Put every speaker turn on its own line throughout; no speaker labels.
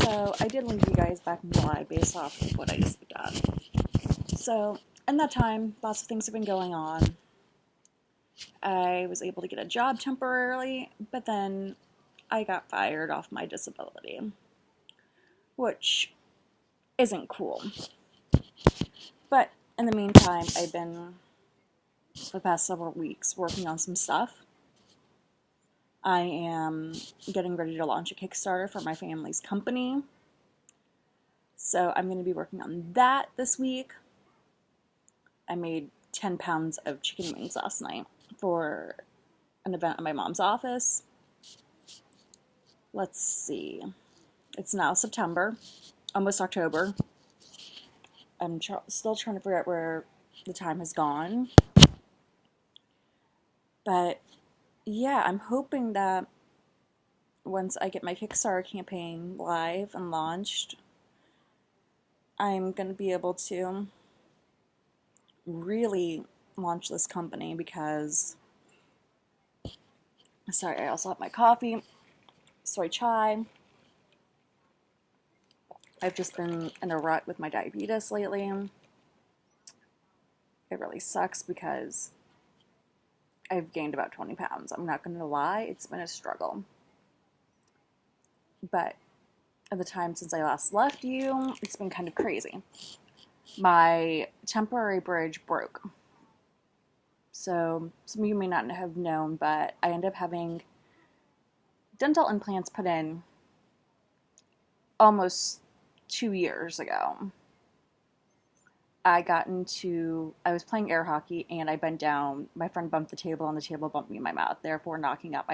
So I did link you guys back in July based off of what I just done. So in that time, lots of things have been going on. I was able to get a job temporarily, but then I got fired off my disability, which isn't cool. But in the meantime, I've been, for the past several weeks, working on some stuff. I am getting ready to launch a Kickstarter for my family's company. So I'm going to be working on that this week. I made 10 pounds of chicken wings last night for an event at my mom's office. Let's see. It's now September, almost October. I'm still trying to figure out where the time has gone. But yeah, I'm hoping that once I get my Kickstarter campaign live and launched, I'm going to be able to really launch this company because, sorry, I also have my coffee, soy chai. I've just been in a rut with my diabetes lately. It really sucks because I've gained about 20 pounds. I'm not going to lie, it's been a struggle. But at the time since I last left you, it's been kind of crazy. My temporary bridge broke. So some of you may not have known, but I ended up having dental implants put in almost 2 years ago. I was playing air hockey and I bent down. My friend bumped the table and the table bumped me in my mouth, therefore knocking out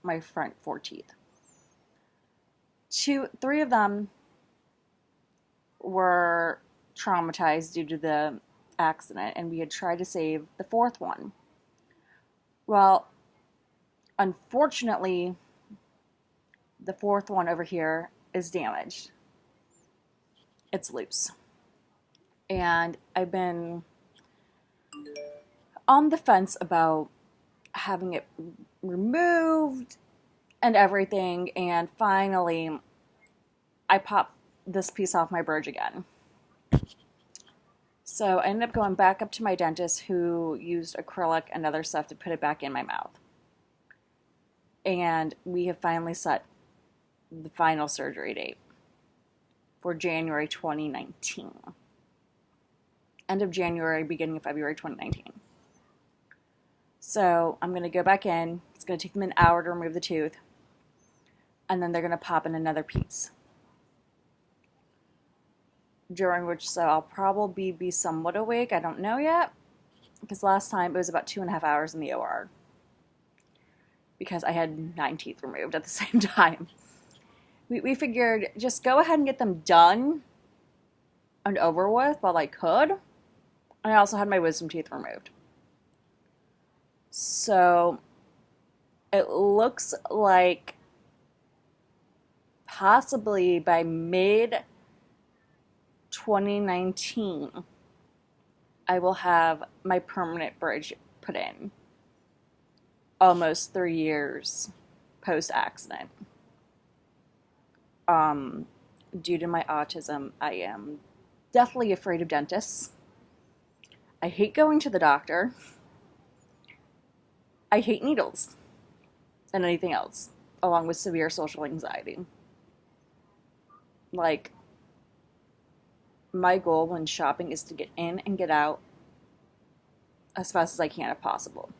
my front 4 teeth. 3 of them were traumatized due to the accident, and we had tried to save the 4th one. Well, unfortunately, the 4th one over here is damaged. It's loose. And I've been on the fence about having it removed and everything, and finally I popped this piece off my bridge again. So I ended up going back up to my dentist, who used acrylic and other stuff to put it back in my mouth. And we have finally set the final surgery date for January 2019. End of January, beginning of February 2019. So I'm going to go back in. It's going to take them an hour to remove the tooth. And then they're going to pop in another piece. During which, so I'll probably be somewhat awake. I don't know yet. Because last time it was about 2.5 hours in the OR. Because I had 9 teeth removed at the same time. We figured just go ahead and get them done and over with while I could. And I also had my wisdom teeth removed. So it looks like possibly by mid 2019 I will have my permanent bridge put in. Almost 3 years post accident. Due to my autism, I am deathly afraid of dentists. I hate going to the doctor. I hate needles and anything else, along with severe social anxiety. Like, my goal when shopping is to get in and get out as fast as I can if possible.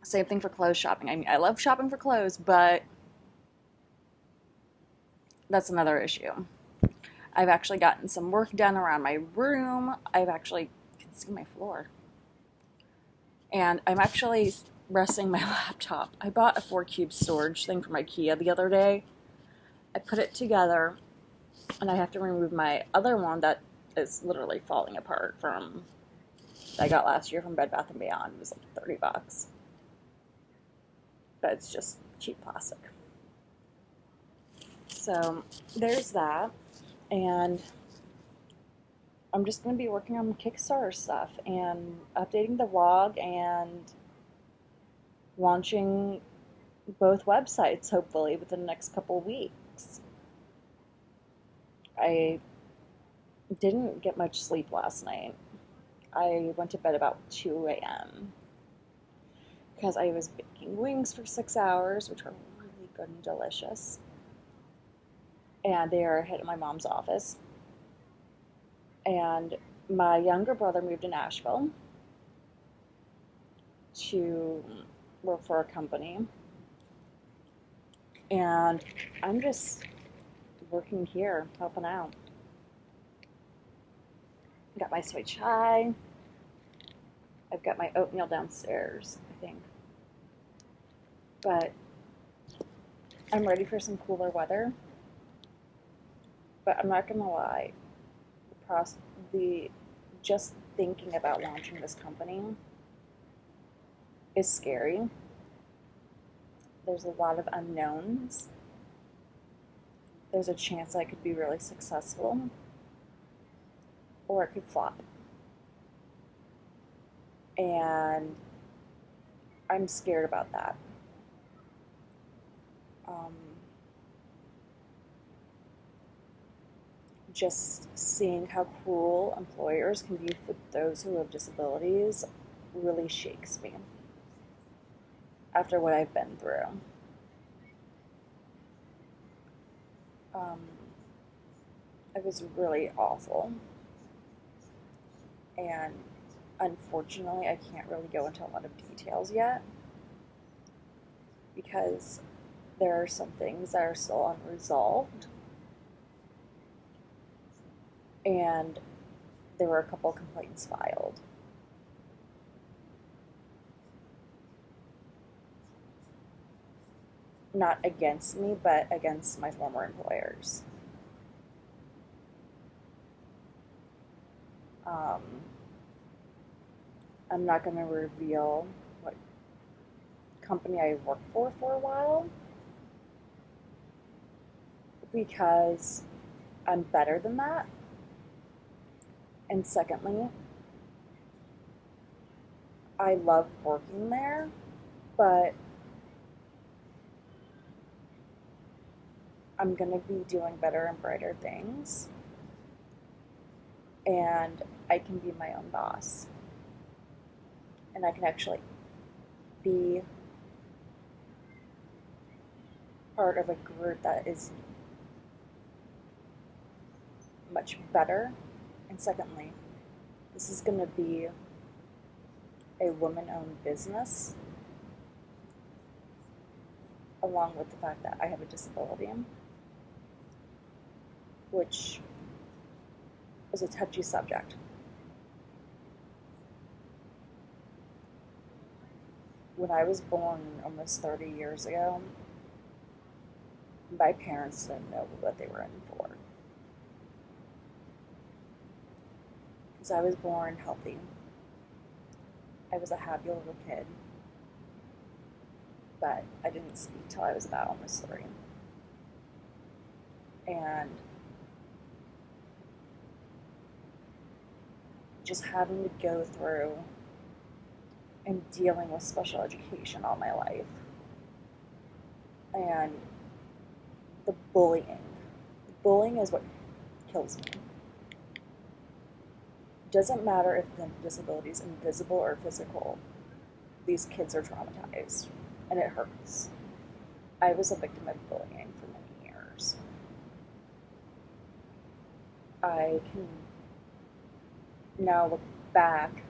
Same thing for clothes shopping. I mean, I love shopping for clothes, but that's another issue. I've actually gotten some work done around my room. You can see my floor. And I'm actually resting my laptop. I bought a 4-cube storage thing from IKEA the other day. I put it together, and I have to remove my other one that is literally falling apart from that I got last year from Bed Bath & Beyond. It was like $30. But it's just cheap plastic. So there's that. And I'm just going to be working on Kickstarter stuff and updating the vlog and launching both websites hopefully within the next couple of weeks. 6. I didn't get much sleep last night. I went to bed about 2 a.m. because I was baking wings for 6 hours, which are really good and delicious. And they are hit at my mom's office. And my younger brother moved to Nashville to work for a company. And I'm just working here, helping out. Got my soy chai. I've got my oatmeal downstairs, I think. But I'm ready for some cooler weather. But I'm not gonna lie, the just thinking about launching this company is scary. There's a lot of unknowns. There's a chance I could be really successful, or it could flop. And I'm scared about that. Just seeing how cruel employers can be for those who have disabilities really shakes me after what I've been through. It was really awful. And unfortunately, I can't really go into a lot of details yet because there are some things that are still unresolved. And there were a couple complaints filed. Not against me, but against my former employers. I'm not going to reveal what company I worked for a while because I'm better than that. And secondly, I love working there, but I'm going to be doing better and brighter things. And I can be my own boss. And I can actually be part of a group that is much better. And secondly, this is going to be a woman-owned business, along with the fact that I have a disability, which is a touchy subject. When I was born almost 30 years ago, my parents didn't know what they were in for. Because I was born healthy. I was a happy little kid. But I didn't speak till I was about almost 3. And just having to go through and dealing with special education all my life. And the bullying. The bullying is what kills me. Doesn't matter if the disability is invisible or physical. These kids are traumatized, and it hurts. I was a victim of bullying for many years. I can now look back.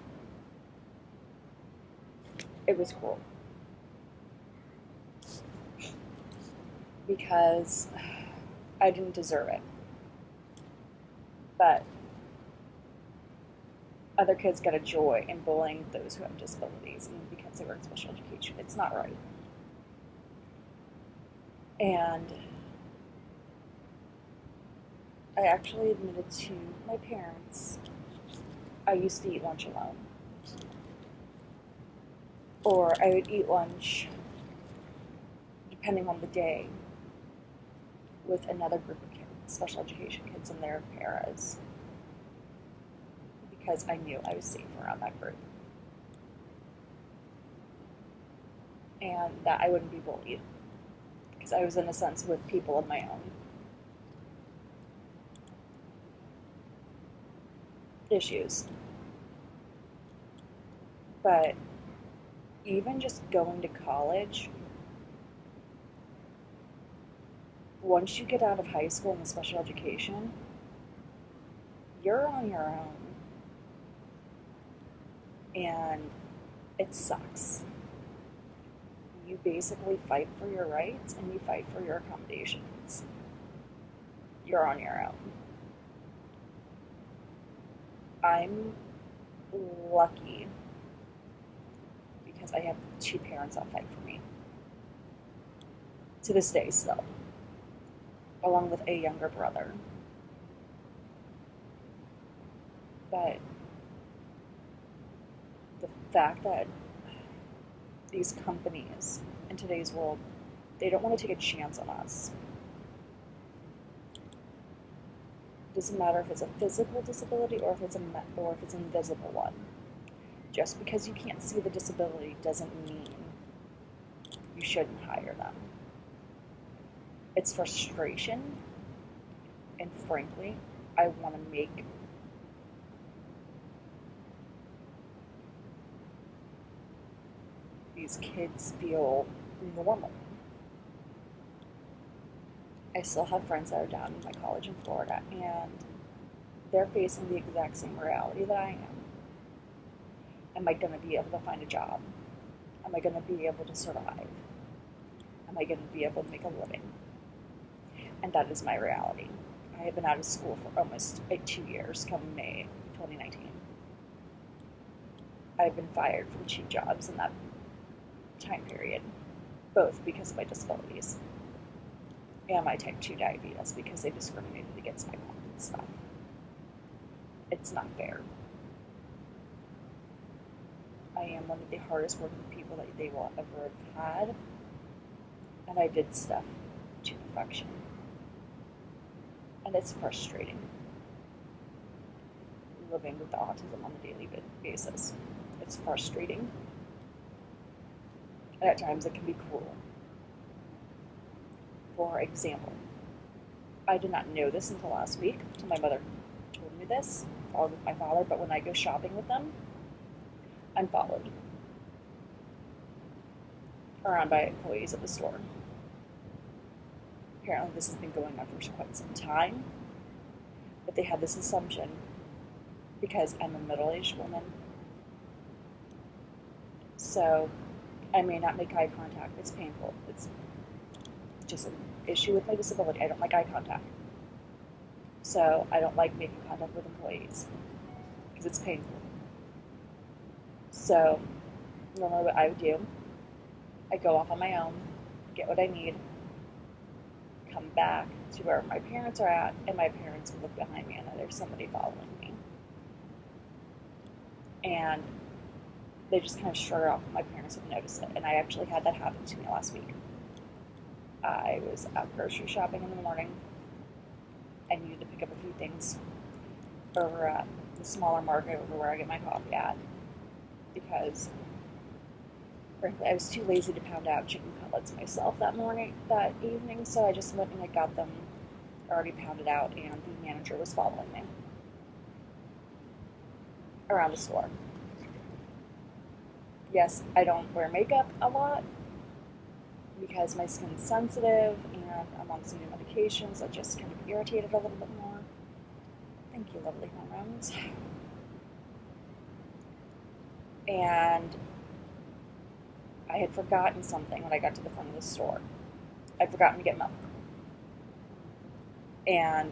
It was cruel. Because I didn't deserve it. But other kids get a joy in bullying those who have disabilities, and because they were in special education. It's not right. And I actually admitted to my parents I used to eat lunch alone. Or I would eat lunch, depending on the day, with another group of kids, special education kids and their paras, because I knew I was safe around that group. And that I wouldn't be bullied. because I was, in a sense, with people of my own issues. But even just going to college, once you get out of high school and special education, you're on your own. And it sucks. You basically fight for your rights and you fight for your accommodations. You're on your own. I'm lucky because I have two parents that fight for me. To this day, still. Along with a younger brother. But the fact that these companies in today's world, they don't want to take a chance on us. It doesn't matter if it's a physical disability or if it's an invisible one. Just because you can't see the disability doesn't mean you shouldn't hire them. It's frustration, and frankly, I want to make these kids feel normal. I still have friends that are down in my college in Florida, and they're facing the exact same reality that I am. Am I going to be able to find a job? Am I going to be able to survive? Am I going to be able to make a living? And that is my reality. I have been out of school for almost 2 years, come May 2019. I've been fired from 2 jobs in that time period, both because of my disabilities and my type 2 diabetes, because they discriminated against my mom and stuff. It's not fair. I am one of the hardest working people that they will ever have had, and I did stuff to perfection. And it's frustrating living with autism on a daily basis. It's frustrating. And at times it can be cruel. For example, I did not know this until last week, until my mother told me this, followed with my father, but when I go shopping with them, I'm followed around by employees at the store. Apparently this has been going on for quite some time, but they had this assumption, because I'm a middle-aged woman, so I may not make eye contact. It's painful. It's just an issue with my disability. I don't like eye contact. So I don't like making contact with employees because it's painful. So normally what I would do, I go off on my own, get what I need, come back to where my parents are at, and my parents would look behind me and there's somebody following me. And they just kind of shrug it off. My parents have noticed it, and I actually had that happen to me last week. I was out grocery shopping in the morning. I needed to pick up a few things over at the smaller market over where I get my coffee at, because frankly I was too lazy to pound out chicken cutlets myself that evening, so I just went and I got them already pounded out, and the manager was following me around the store. Yes, I don't wear makeup a lot because my skin's sensitive and I'm on some new medications that just kind of irritate it a little bit more. Thank you, lovely hormones. And I had forgotten something when I got to the front of the store. I'd forgotten to get milk. And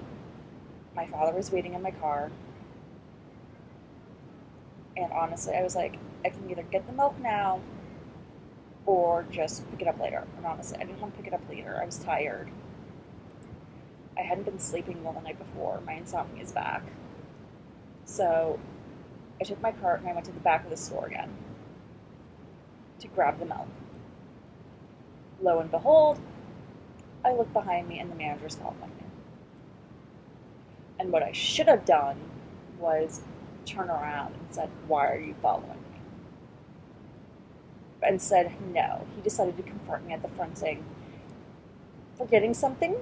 my father was waiting in my car. And honestly, I was like, I can either get the milk now or just pick it up later. And honestly, I didn't want to pick it up later. I was tired. I hadn't been sleeping well the night before. My insomnia is back. So I took my cart and I went to the back of the store again to grab the milk. Lo and behold, I look behind me and the manager's following me. And what I should have done was turn around and said, "Why are you following me?" And said no. He decided to confront me at the front saying, forgetting something,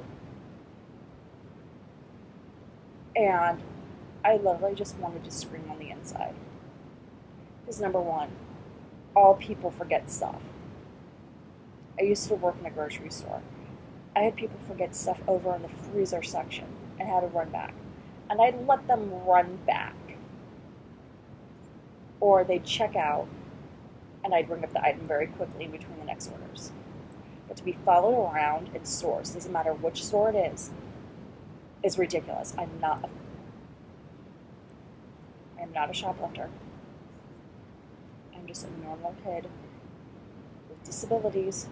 and I literally just wanted to scream on the inside. Because number one, all people forget stuff. I used to work in a grocery store. I had people forget stuff over in the freezer section and had to run back. And I'd let them run back. Or they'd check out and I'd ring up the item very quickly in between the next orders. But to be followed around in stores, doesn't matter which store it is ridiculous. I am not a shoplifter. I'm just a normal kid with disabilities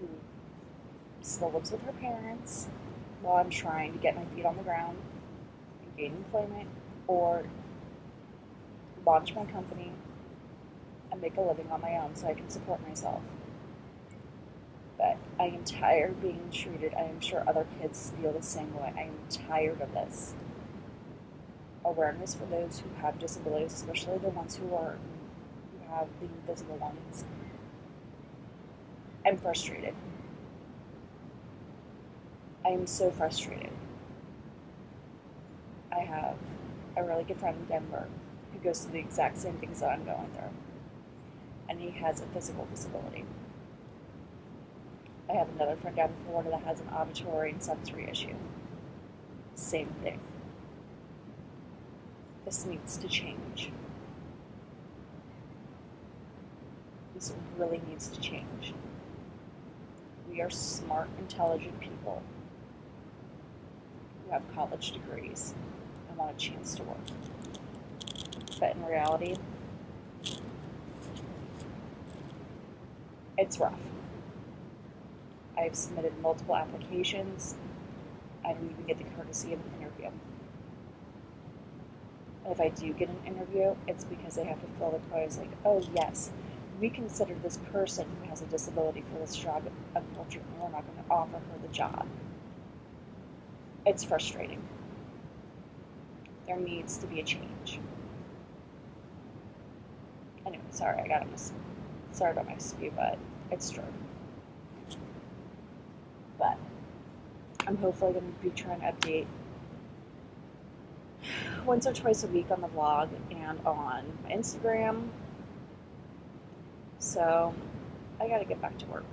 who still lives with her parents while I'm trying to get my feet on the ground and gain employment or launch my company and make a living on my own so I can support myself. But I am tired of being treated. I am sure other kids feel the same way. I am tired of this. Awareness for those who have disabilities, especially the ones who have the invisible ones. I'm frustrated. I am so frustrated. I have a really good friend in Denver who goes through the exact same things that I'm going through. And he has a physical disability. I have another friend down in Florida that has an auditory and sensory issue. Same thing. This needs to change. This really needs to change. We are smart, intelligent people who have college degrees and want a chance to work. But in reality, it's rough. I've submitted multiple applications. I don't even get the courtesy of an interview. And if I do get an interview, it's because they have to fill the quotas like, oh yes, we consider this person who has a disability for this job. Unfortunately, we're not going to offer her the job. It's frustrating. There needs to be a change. Anyway, sorry, sorry about my spew, but it's true. But I'm hopefully going to be trying to update once or twice a week on the vlog and on my Instagram. So I gotta get back to work.